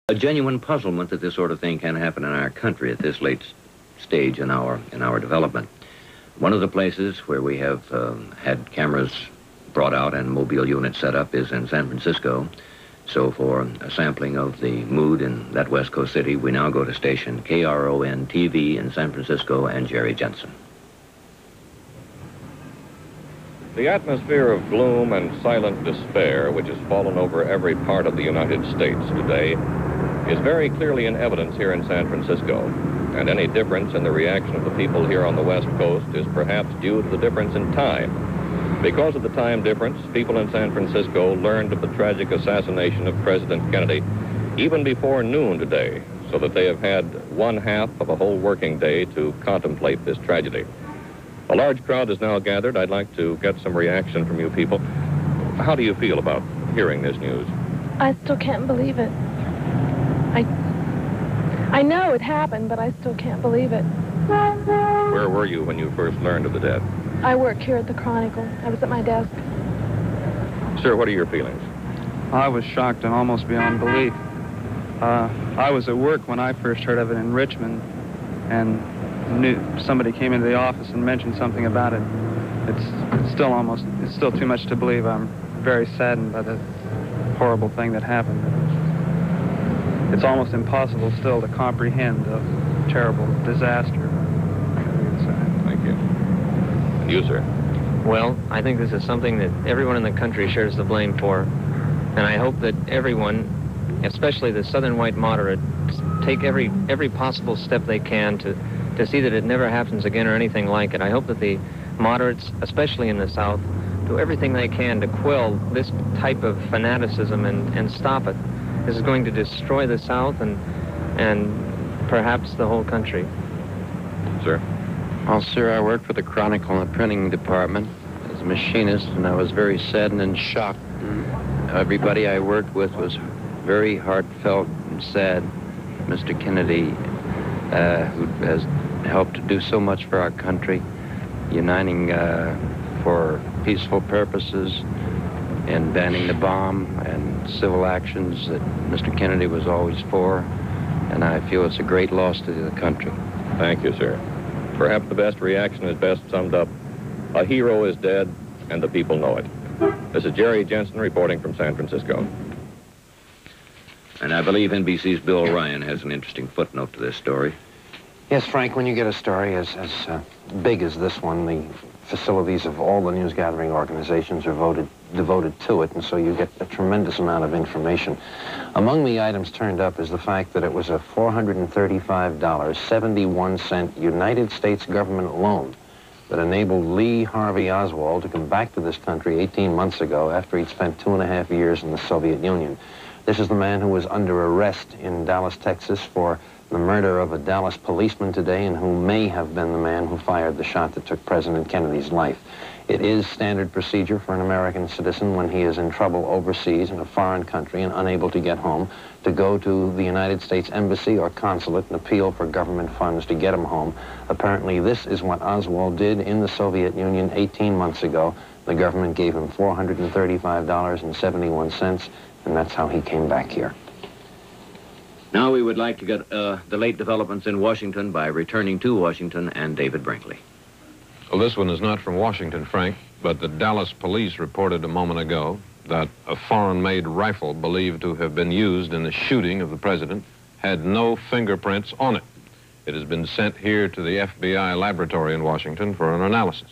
A genuine puzzlement that this sort of thing can happen in our country at this late stage in our development. One of the places where we have had cameras brought out and mobile units set up is in San Francisco. So for a sampling of the mood in that West Coast city, we now go to station KRON-TV in San Francisco and Jerry Jensen. The atmosphere of gloom and silent despair which has fallen over every part of the United States today is very clearly in evidence here in San Francisco. And any difference in the reaction of the people here on the West Coast is perhaps due to the difference in time. Because of the time difference, people in San Francisco learned of the tragic assassination of President Kennedy even before noon today, so that they have had one half of a whole working day to contemplate this tragedy. A large crowd is now gathered. I'd like to get some reaction from you people. How do you feel about hearing this news? I still can't believe it. I know it happened, but I still can't believe it. Where were you when you first learned of the death? I work here at the Chronicle. I was at my desk. Sir, what are your feelings? I was shocked and almost beyond belief. I was at work when I first heard of it in Richmond, and knew somebody came into the office and mentioned something about it. It's still too much to believe. I'm very saddened by the horrible thing that happened. It's almost impossible still to comprehend the terrible disaster. Thank you. And you, sir? Well, I think this is something that everyone in the country shares the blame for. And I hope that everyone, especially the Southern white moderates, take every possible step they can to see that it never happens again or anything like it. I hope that the moderates, especially in the South, do everything they can to quell this type of fanaticism and stop it. This is going to destroy the South and perhaps the whole country. Sir? Well, sir, I work for the Chronicle in the printing department as a machinist, and I was very saddened and shocked. Everybody I worked with was very heartfelt and sad. Mr. Kennedy, who has helped to do so much for our country, uniting for peaceful purposes and banning the bomb and civil actions that Mr. Kennedy was always for, and I feel it's a great loss to the country. Thank you, sir. Perhaps the best reaction is best summed up. A hero is dead, and the people know it. This is Jerry Jensen reporting from San Francisco. And I believe NBC's Bill Ryan has an interesting footnote to this story. Yes, Frank, when you get a story as big as this one, the facilities of all the news gathering organizations are devoted to it, and so you get a tremendous amount of information. Among the items turned up is the fact that it was a $435.71 United States government loan that enabled Lee Harvey Oswald to come back to this country 18 months ago after he'd spent 2.5 years in the Soviet Union. This is the man who was under arrest in Dallas, Texas for the murder of a Dallas policeman today, and who may have been the man who fired the shot that took President Kennedy's life. It is standard procedure for an American citizen when he is in trouble overseas in a foreign country and unable to get home to go to the United States Embassy or consulate and appeal for government funds to get him home. Apparently this is what Oswald did in the Soviet Union 18 months ago. The government gave him $435.71, and that's how he came back here. Now we would like to get the late developments in Washington by returning to Washington and David Brinkley. Well, this one is not from Washington, Frank, but the Dallas police reported a moment ago that a foreign-made rifle believed to have been used in the shooting of the president had no fingerprints on it. It has been sent here to the FBI laboratory in Washington for an analysis.